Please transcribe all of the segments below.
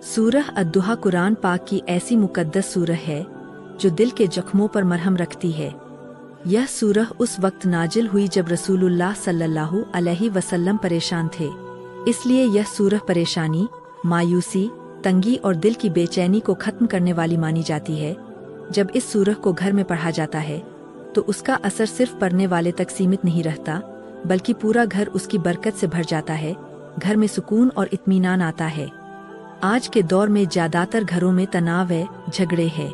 सूरह अद्दुहा कुरान पाक की ऐसी मुकद्दस सूरह है जो दिल के जख्मों पर मरहम रखती है। यह सूरह उस वक्त नाजिल हुई जब रसूलुल्लाह सल्लल्लाहु अलैहि वसल्लम परेशान थे। इसलिए यह सूरह परेशानी, मायूसी, तंगी और दिल की बेचैनी को खत्म करने वाली मानी जाती है। जब इस सूरह को घर में पढ़ा जाता है तो उसका असर सिर्फ पढ़ने वाले तक सीमित नहीं रहता, बल्कि पूरा घर उसकी बरकत से भर जाता है। घर में सुकून और इत्मीनान आता है। आज के दौर में ज्यादातर घरों में तनाव है, झगड़े है,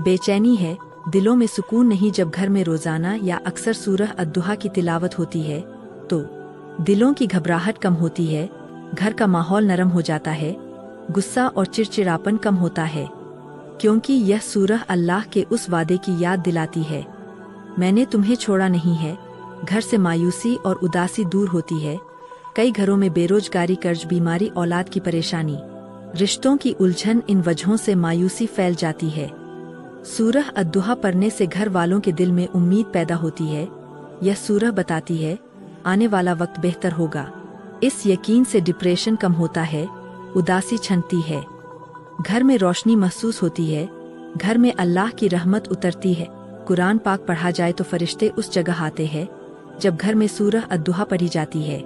बेचैनी है, दिलों में सुकून नहीं। जब घर में रोजाना या अक्सर सूरह अद्दुहा की तिलावत होती है तो दिलों की घबराहट कम होती है, घर का माहौल नरम हो जाता है, गुस्सा और चिड़चिड़ापन कम होता है, क्योंकि यह सूरह अल्लाह के उस वादे की याद दिलाती है, मैंने तुम्हें छोड़ा नहीं है। घर से मायूसी और उदासी दूर होती है। कई घरों में बेरोजगारी, कर्ज, बीमारी, औलाद की परेशानी, रिश्तों की उलझन, इन वजहों से मायूसी फैल जाती है। सूरह अद्दुहा पढ़ने से घर वालों के दिल में उम्मीद पैदा होती है। यह सूरह बताती है आने वाला वक्त बेहतर होगा। इस यकीन से डिप्रेशन कम होता है, उदासी छनती है, घर में रोशनी महसूस होती है, घर में अल्लाह की रहमत उतरती है। कुरान पाक पढ़ा जाए तो फरिश्ते उस जगह आते हैं जब घर में सूरह अद्दुहा पढ़ी जाती है।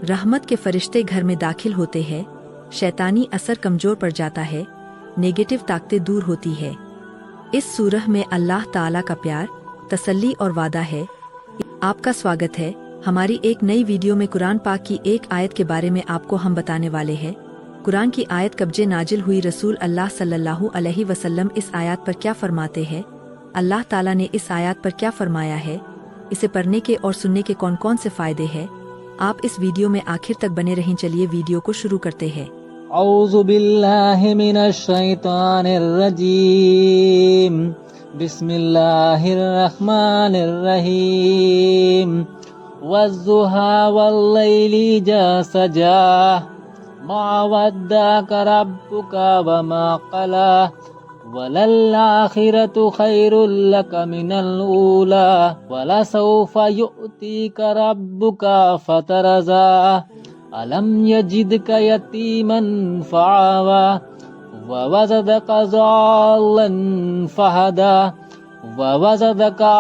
रहमत के फरिश्ते घर में दाखिल होते हैं, शैतानी असर कमजोर पड़ जाता है, नेगेटिव ताकतें दूर होती है। इस सूरह में अल्लाह ताला का प्यार, तसल्ली और वादा है। आपका स्वागत है हमारी एक नई वीडियो में। कुरान पाक की एक आयत के बारे में आपको हम बताने वाले हैं। कुरान की आयत कब्जे नाजिल हुई। रसूल अल्लाह सल्लल्लाहु अलैहि वसल्लम इस आयत पर क्या फरमाते हैं? अल्लाह ताला ने इस आयत पर क्या फरमाया है? इसे पढ़ने के और सुनने के कौन कौन से फायदे हैं? आप इस वीडियो में आखिर तक बने रहें। चलिए वीडियो को शुरू करते हैं। औज़ु बिल्लाहि मिनश शैतानिर रजीम। बिस्मिल्लाहिर रहमानिर रहीम। वज़्ज़ुहा वल्लैलि इज़ा सजा। मा वद्दअका रब्बुका वमा क़ला। वलल्लाखिरतु खैरुल लका मिनल ऊला। वलसौफा युअतीका रब्बुका फतरज़ा। अलम यजिदका यतीमन फआवा। ववजदका ज़ाल्लन फहदा। ववजदका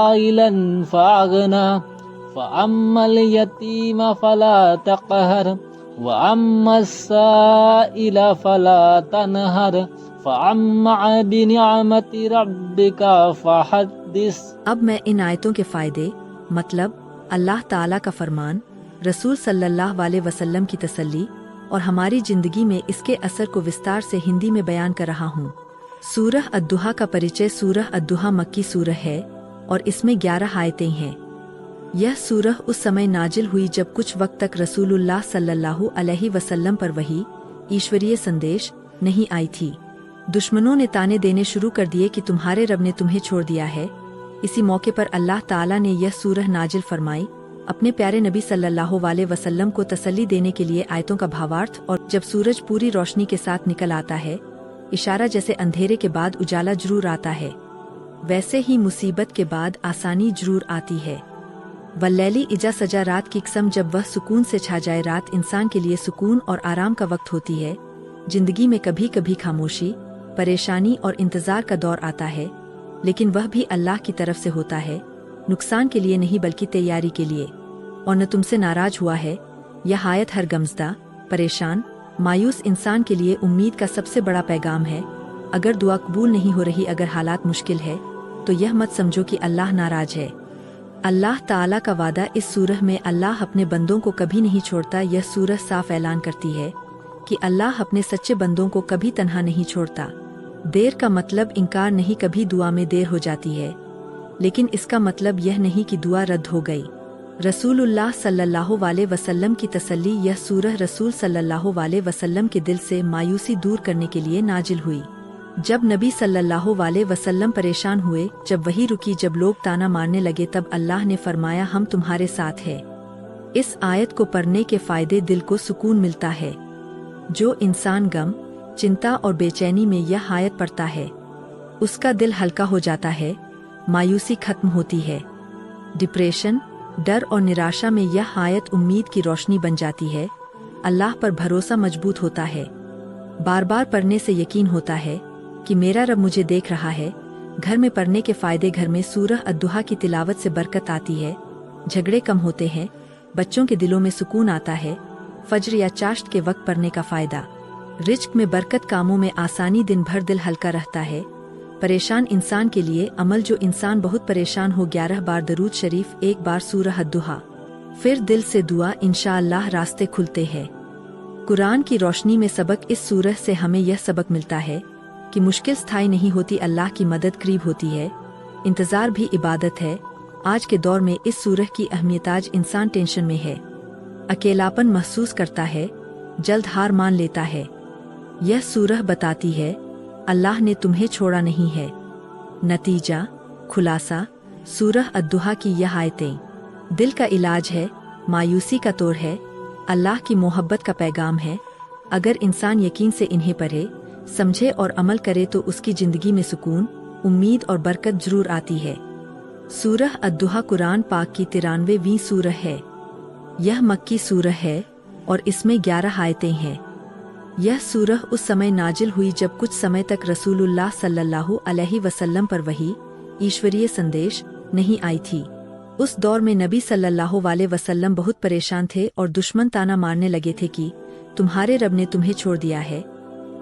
आइलन फअगना। फअम्मल यतीम फला तक़हर। वअम्मस साइल फला तनहर। फअम्मा बिनिअमति रब्बिका फहद्दिस। अब मैं इन आयतों के फायदे, मतलब अल्लाह ताला का फरमान, रसूल सल्लल्लाहु अलैहि वसल्लम की तसल्ली और हमारी जिंदगी में इसके असर को विस्तार से हिंदी में बयान कर रहा हूँ। सूरह अद्दुहा का परिचय। सूरह अद्दुहा मक्की सूरह है और इसमें 11 आयतें हैं। यह सूरह उस समय नाजिल हुई जब कुछ वक्त तक रसूलुल्लाह सल्लल्लाहु अलैहि वसल्लम पर वही, ईश्वरीय संदेश नहीं आई थी। दुश्मनों ने ताने देने शुरू कर दिए कि तुम्हारे रब ने तुम्हें छोड़ दिया है। इसी मौके पर अल्लाह ताला ने यह सूरह नाजिल फरमाई अपने प्यारे नबी सल्लल्लाहु अलैहि वसल्लम को तसल्ली देने के लिए। आयतों का भावार्थ। और जब सूरज पूरी रोशनी के साथ निकल आता है, इशारा जैसे अंधेरे के बाद उजाला जरूर आता है, वैसे ही मुसीबत के बाद आसानी जरूर आती है। वल्लैली इजा सजा, रात की कसम जब वह सुकून से छा जाए। रात इंसान के लिए सुकून और आराम का वक्त होती है। जिंदगी में कभी कभी खामोशी, परेशानी और इंतजार का दौर आता है, लेकिन वह भी अल्लाह की तरफ से होता है, नुकसान के लिए नहीं बल्कि तैयारी के लिए। और न तुमसे नाराज हुआ है। यह आयत हर गमज़दा, परेशान, मायूस इंसान के लिए उम्मीद का सबसे बड़ा पैगाम है। अगर दुआ कबूल नहीं हो रही, अगर हालात मुश्किल है, तो यह मत समझो कि अल्लाह नाराज है। अल्लाह ताला का वादा। इस सूरह में अल्लाह अपने बंदों को कभी नहीं छोड़ता। यह सूरह साफ ऐलान करती है कि अल्लाह अपने सच्चे बंदों को कभी तन्हा नहीं छोड़ता। देर का मतलब इनकार नहीं। कभी दुआ में देर हो जाती है, लेकिन इसका मतलब यह नहीं कि दुआ रद्द हो गई। रसूलुल्लाह सल्लल्लाहु अलैहि वसल्लम की तसल्ली। यह सूरह रसूल सल्लल्लाहु अलैहि वसल्लम के दिल से मायूसी दूर करने के लिए नाजिल हुई। जब नबी सल्लल्लाहु अलैहि वसल्लम परेशान हुए, जब वही रुकी, जब लोग ताना मारने लगे, तब अल्लाह ने फरमाया हम तुम्हारे साथ हैं। इस आयत को पढ़ने के फायदे। दिल को सुकून मिलता है। जो इंसान गम, चिंता और बेचैनी में यह आयत पढ़ता है, उसका दिल हल्का हो जाता है, मायूसी खत्म होती है। डिप्रेशन, डर और निराशा में यह आयत उम्मीद की रोशनी बन जाती है। अल्लाह पर भरोसा मजबूत होता है। बार बार पढ़ने से यकीन होता है कि मेरा रब मुझे देख रहा है। घर में पढ़ने के फायदे: घर में सूरह अद्दुहा की तिलावत से बरकत आती है, झगड़े कम होते हैं, बच्चों के दिलों में सुकून आता है। फज्र या चाश्त के वक्त पढ़ने का फायदा: रिज्क में बरकत, कामों में आसानी, दिन भर दिल हल्का रहता है। परेशान इंसान के लिए अमल: जो इंसान बहुत परेशान हो 11 बार दरूद शरीफ, 1 बार सूरह अद्दुहा, फिर दिल से दुआ, इंशाअल्लाह रास्ते खुलते हैं। कुरान की रोशनी में सबक: इस सूरह से हमें यह सबक मिलता है कि मुश्किल स्थायी नहीं होती, अल्लाह की मदद करीब होती है। इंतज़ार भी इबादत है। आज के दौर में इस सूरह की अहमियत: आज इंसान टेंशन में है, अकेलापन महसूस करता है, जल्द हार मान लेता है। यह सूरह बताती है अल्लाह ने तुम्हें छोड़ा नहीं है। नतीजा, खुलासा: सूरह अद्दुहा की यह आयतें दिल का इलाज है, मायूसी का तोड़ है, अल्लाह की मोहब्बत का पैगाम है। अगर इंसान यकीन से इन्हें पढ़े, समझे और अमल करे तो उसकी जिंदगी में सुकून, उम्मीद और बरकत जरूर आती है। सूरह अद्दुहा कुरान पाक की 93वीं सूरह है। यह मक्की सूरह है और इसमें 11 आयतें हैं। यह सूरह उस समय नाजिल हुई जब कुछ समय तक रसूलुल्लाह सल्लल्लाहु अलैहि वसल्लम पर वही, ईश्वरीय संदेश नहीं आई थी। उस दौर में नबी सल्लल्लाहु अलैहि वसल्लम बहुत परेशान थे और दुश्मन ताना मारने लगे थे कि तुम्हारे रब ने तुम्हें छोड़ दिया है।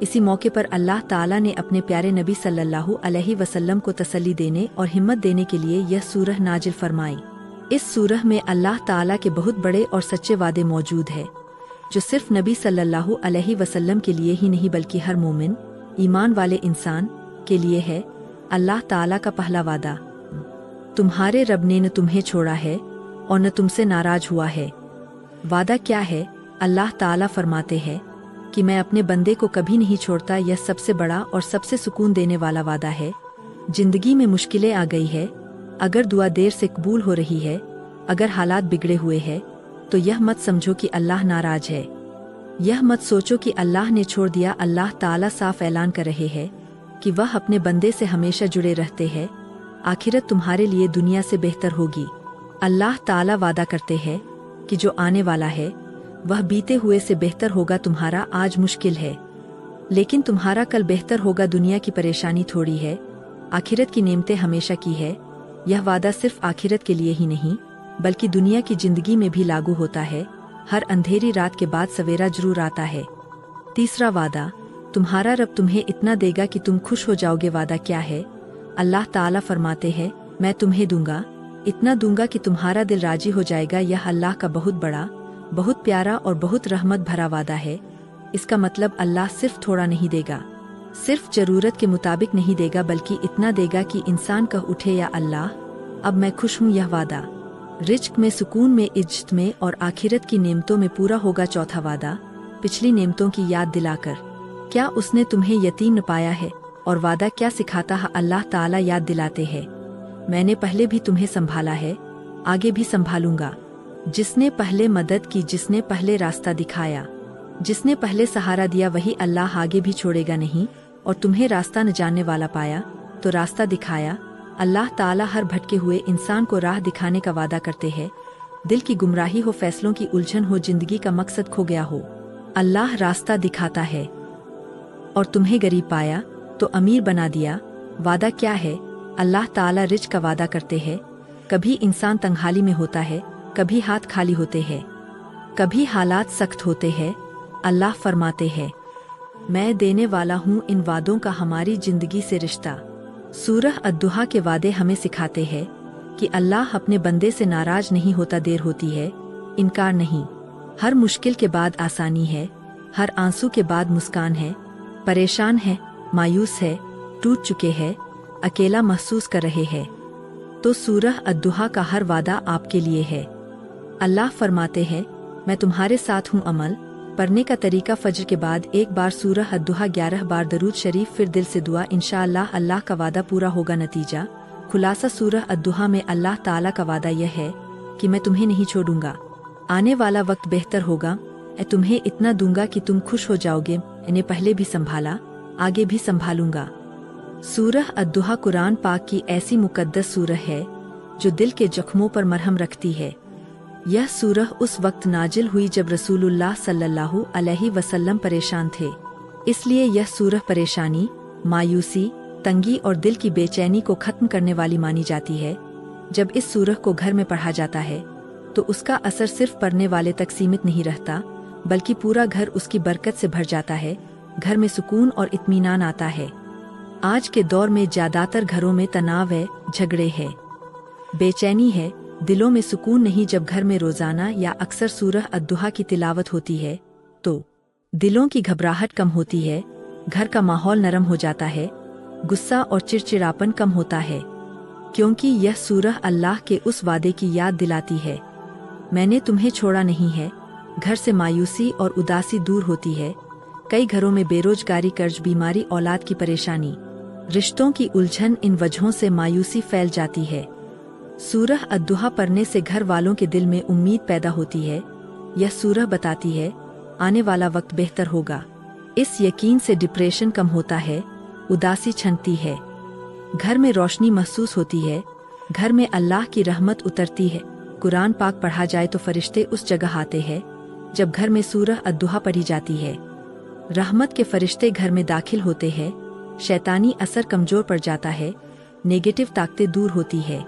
इसी मौके पर अल्लाह ताला ने अपने प्यारे नबी सल्लल्लाहु अलैहि वसल्लम को तसल्ली देने और हिम्मत देने के लिए यह सूरह नाजिल फरमाई। इस सूरह में अल्लाह ताला के बहुत बड़े और सच्चे वादे मौजूद है, जो सिर्फ नबी सल्लल्लाहु अलैहि वसल्लम के लिए ही नहीं बल्कि हर मोमिन, ईमान वाले इंसान के लिए है। अल्लाह ताला का पहला वादा: तुम्हारे रब ने न तुम्हें छोड़ा है और न तुमसे नाराज हुआ है। वादा क्या है? अल्लाह ताला फरमाते हैं कि मैं अपने बंदे को कभी नहीं छोड़ता। यह सबसे बड़ा और सबसे सुकून देने वाला वादा है। जिंदगी में मुश्किलें आ गई है, अगर दुआ देर से कबूल हो रही है, अगर हालात बिगड़े हुए हैं, तो यह मत समझो कि अल्लाह नाराज है। यह मत सोचो कि अल्लाह ने छोड़ दिया। अल्लाह ताला साफ ऐलान कर रहे हैं कि वह अपने बंदे से हमेशा जुड़े रहते हैं। आखिरत तुम्हारे लिए दुनिया से बेहतर होगी। अल्लाह ताला वादा करते हैं कि जो आने वाला है वह बीते हुए से बेहतर होगा। तुम्हारा आज मुश्किल है, लेकिन तुम्हारा कल बेहतर होगा। दुनिया की परेशानी थोड़ी है, आखिरत की नेमतें हमेशा की है। यह वादा सिर्फ आखिरत के लिए ही नहीं बल्कि दुनिया की जिंदगी में भी लागू होता है। हर अंधेरी रात के बाद सवेरा जरूर आता है। तीसरा वादा: तुम्हारा रब तुम्हें इतना देगा कि तुम खुश हो जाओगे। वादा क्या है? अल्लाह ताला फरमाते हैं, मैं तुम्हें दूंगा, इतना दूंगा कि तुम्हारा दिल राजी हो जाएगा। यह अल्लाह का बहुत बड़ा, बहुत प्यारा और बहुत रहमत भरा वादा है। इसका मतलब अल्लाह सिर्फ थोड़ा नहीं देगा, सिर्फ जरूरत के मुताबिक नहीं देगा, बल्कि इतना देगा कि इंसान कह उठे, या अल्लाह अब मैं खुश हूँ। यह वादा रिज्क में, सुकून में, इज्जत में और आखिरत की नेमतों में पूरा होगा। चौथा वादा: पिछली नेमतों की याद दिलाकर। क्या उसने तुम्हें यतीम न पाया है? और वादा क्या सिखाता है? अल्लाह ताला याद दिलाते हैं, मैंने पहले भी तुम्हें संभाला है, आगे भी संभालूंगा। जिसने पहले मदद की, जिसने पहले रास्ता दिखाया, जिसने पहले सहारा दिया, वही अल्लाह आगे भी छोड़ेगा नहीं। और तुम्हें रास्ता न जानने वाला पाया तो रास्ता दिखाया। अल्लाह ताला हर भटके हुए इंसान को राह दिखाने का वादा करते हैं। दिल की गुमराही हो, फैसलों की उलझन हो, जिंदगी का मकसद खो गया हो, अल्लाह रास्ता दिखाता है। और तुम्हें गरीब पाया तो अमीर बना दिया। वादा क्या है? अल्लाह ताला रिज्क का वादा करते हैं। कभी इंसान तंगहाली में होता है, कभी हाथ खाली होते हैं, कभी हालात सख्त होते हैं। अल्लाह फरमाते हैं, मैं देने वाला हूँ इन वादों का हमारी जिंदगी से रिश्ता। सूरह अद्दुहा के वादे हमें सिखाते हैं कि अल्लाह अपने बंदे से नाराज नहीं होता। देर होती है, इनकार नहीं। हर मुश्किल के बाद आसानी है, हर आंसू के बाद मुस्कान है। परेशान है, मायूस है, टूट चुके हैं, अकेला महसूस कर रहे हैं, तो सूरह अद्दुहा का हर वादा आपके लिए है। अल्लाह फरमाते हैं, मैं तुम्हारे साथ हूँ। अमल पढ़ने का तरीका: फज्र के बाद 1 बार सूरह अद्दुहा, 11 बार दरूद शरीफ, फिर दिल से दुआ, इंशाअल्लाह अल्लाह का वादा पूरा होगा। नतीजा, खुलासा: सूरह अद्दुहा में अल्लाह ताला का वादा यह है कि मैं तुम्हें नहीं छोड़ूंगा, आने वाला वक्त बेहतर होगा, तुम्हें इतना दूंगा कि तुम खुश हो जाओगे। इन्हें पहले भी संभाला, आगे भी संभालूंगा। सूरह अद्दुहा कुरान पाक की ऐसी मुकद्दस सूरह है जो दिल के जख्मों पर मरहम रखती है। यह सूरह उस वक्त नाजिल हुई जब रसूलुल्लाह सल्लल्लाहु अलैहि वसल्लम परेशान थे। इसलिए यह सूरह परेशानी, मायूसी, तंगी और दिल की बेचैनी को खत्म करने वाली मानी जाती है। जब इस सूरह को घर में पढ़ा जाता है तो उसका असर सिर्फ पढ़ने वाले तक सीमित नहीं रहता, बल्कि पूरा घर उसकी बरकत से भर जाता है। घर में सुकून और इत्मीनान आता है। आज के दौर में ज्यादातर घरों में तनाव है, झगड़े है, बेचैनी है, दिलों में सुकून नहीं। जब घर में रोजाना या अक्सर सूरह अद्दुहा की तिलावत होती है तो दिलों की घबराहट कम होती है, घर का माहौल नरम हो जाता है, गुस्सा और चिड़चिड़ापन कम होता है, क्योंकि यह सूरह अल्लाह के उस वादे की याद दिलाती है, मैंने तुम्हें छोड़ा नहीं है। घर से मायूसी और उदासी दूर होती है। कई घरों में बेरोजगारी, कर्ज, बीमारी, औलाद की परेशानी, रिश्तों की उलझन, इन वजहों से मायूसी फैल जाती है। सूरह अद्दुहा पढ़ने से घर वालों के दिल में उम्मीद पैदा होती है। यह सूरह बताती है आने वाला वक्त बेहतर होगा। इस यकीन से डिप्रेशन कम होता है, उदासी छनती है, घर में रोशनी महसूस होती है, घर में अल्लाह की रहमत उतरती है। कुरान पाक पढ़ा जाए तो फरिश्ते उस जगह आते हैं जब घर में सूरह अद्दुहा पढ़ी जाती है। रहमत के फरिश्ते घर में दाखिल होते हैं, शैतानी असर कमजोर पड़ जाता है, नेगेटिव ताकतें दूर होती है।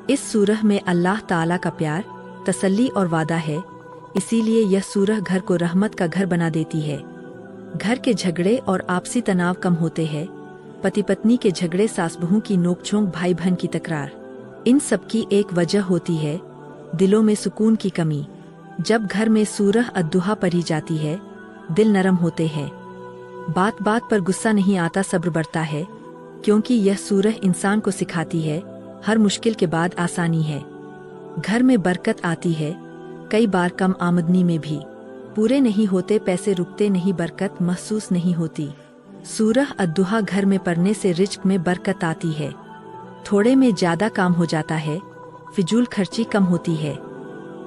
इस सूरह में अल्लाह ताला का प्यार, तसल्ली और वादा है, इसीलिए यह सूरह घर को रहमत का घर बना देती है। घर के झगड़े और आपसी तनाव कम होते हैं, पति पत्नी के झगड़े, सास बहू की नोकझोंक, भाई बहन की तकरार, इन सब की एक वजह होती है दिलों में सुकून की कमी। जब घर में सूरह अद्दुहा पढ़ी जाती है दिल नरम होते हैं, बात बात पर गुस्सा नहीं आता, सब्र बढ़ता है, क्योंकि यह सूरह इंसान को सिखाती है हर मुश्किल के बाद आसानी है। घर में बरकत आती है, कई बार कम आमदनी में भी पूरे नहीं होते पैसे, रुकते नहीं, बरकत महसूस नहीं होती। सूरह अद्दुहा घर में पढ़ने से रिज्क में बरकत आती है, थोड़े में ज्यादा काम हो जाता है, फिजूल खर्ची कम होती है।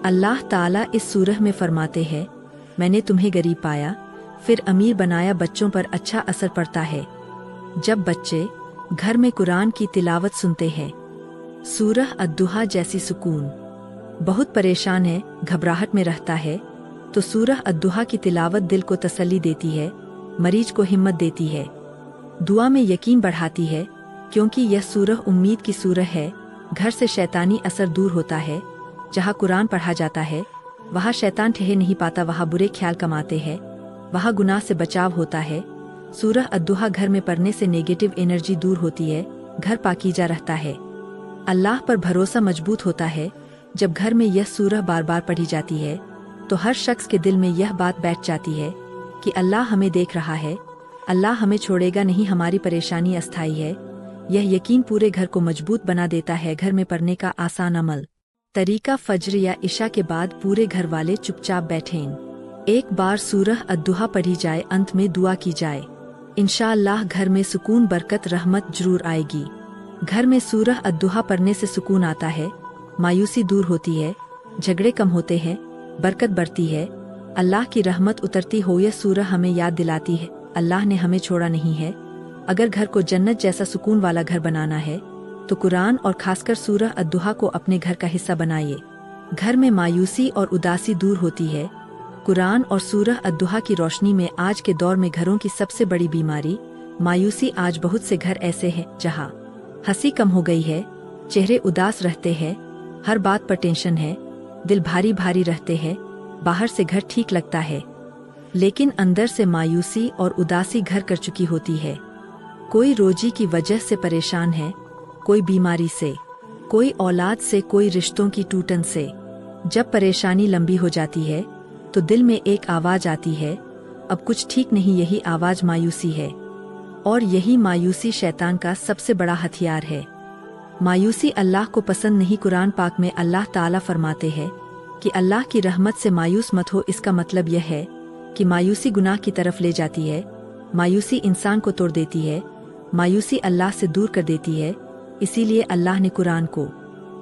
अल्लाह ताला इस सूरह में फरमाते हैं मैंने तुम्हें गरीब पाया फिर अमीर बनाया, बच्चों पर अच्छा असर पड़ता है जब बच्चे घर में कुरान की तिलावत सुनते हैं। सूरह अद्दुहा जैसी सुकून, बहुत परेशान है, घबराहट में रहता है तो सूरह अद्दुहा की तिलावत दिल को तसल्ली देती है, मरीज को हिम्मत देती है, दुआ में यकीन बढ़ाती है, क्योंकि यह सूरह उम्मीद की सूरह है। घर से शैतानी असर दूर होता है। जहाँ कुरान पढ़ा जाता है वहाँ शैतान ठहर नहीं पाता, वहाँ बुरे ख्याल कमाते हैं, वहाँ गुनाह से बचाव होता है। सूरह अद्दुहा घर में पढ़ने से नेगेटिव एनर्जी दूर होती है, घर पाकीज़ा रहता है, अल्लाह पर भरोसा मजबूत होता है। जब घर में यह सूरह बार बार पढ़ी जाती है तो हर शख्स के दिल में यह बात बैठ जाती है कि अल्लाह हमें देख रहा है, अल्लाह हमें छोड़ेगा नहीं, हमारी परेशानी अस्थायी है। यह यकीन पूरे घर को मजबूत बना देता है। घर में पढ़ने का आसान अमल तरीका, फज्र या इशा के बाद पूरे घर वाले चुपचाप बैठें, एक बार सूरह अद्दुहा पढ़ी जाए, अंत में दुआ की जाए, इंशाअल्लाह घर में सुकून, बरकत, रहमत जरूर आएगी। घर में सूरह अद्दुहा पढ़ने से सुकून आता है, मायूसी दूर होती है, झगड़े कम होते हैं, बरकत बढ़ती है, अल्लाह की रहमत उतरती हो। यह सूरह हमें याद दिलाती है अल्लाह ने हमें छोड़ा नहीं है। अगर घर को जन्नत जैसा सुकून वाला घर बनाना है तो कुरान और खासकर सूरह अद्दुहा को अपने घर का हिस्सा बनाइए। घर में मायूसी और उदासी दूर होती है। कुरान और सूरह अद्दुहा की रोशनी में आज के दौर में घरों की सबसे बड़ी बीमारी मायूसी। आज बहुत से घर ऐसे हैं जहां हंसी कम हो गई है, चेहरे उदास रहते हैं, हर बात पर टेंशन है, दिल भारी भारी रहते हैं। बाहर से घर ठीक लगता है लेकिन अंदर से मायूसी और उदासी घर कर चुकी होती है। कोई रोजी की वजह से परेशान है, कोई बीमारी से, कोई औलाद से, कोई रिश्तों की टूटन से। जब परेशानी लंबी हो जाती है तो दिल में एक आवाज आती है अब कुछ ठीक नहीं। यही आवाज मायूसी है और यही मायूसी शैतान का सबसे बड़ा हथियार है। मायूसी अल्लाह को पसंद नहीं। कुरान पाक में अल्लाह ताला फरमाते हैं कि अल्लाह की रहमत से मायूस मत हो। इसका मतलब यह है कि मायूसी गुनाह की तरफ ले जाती है, मायूसी इंसान को तोड़ देती है, मायूसी अल्लाह से दूर कर देती है। इसीलिए अल्लाह ने कुरान को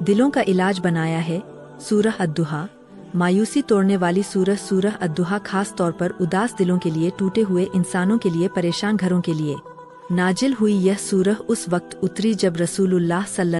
दिलों का इलाज बनाया है। सूरह अद्दुहा मायूसी तोड़ने वाली सूरह। सूरह अद्दुहा खास तौर पर उदास दिलों के लिए, टूटे हुए इंसानों के लिए, परेशान घरों के लिए नाजिल हुई। यह सूरह उस वक्त उतरी जब रसूलुल्लाह सल्लल्लाहु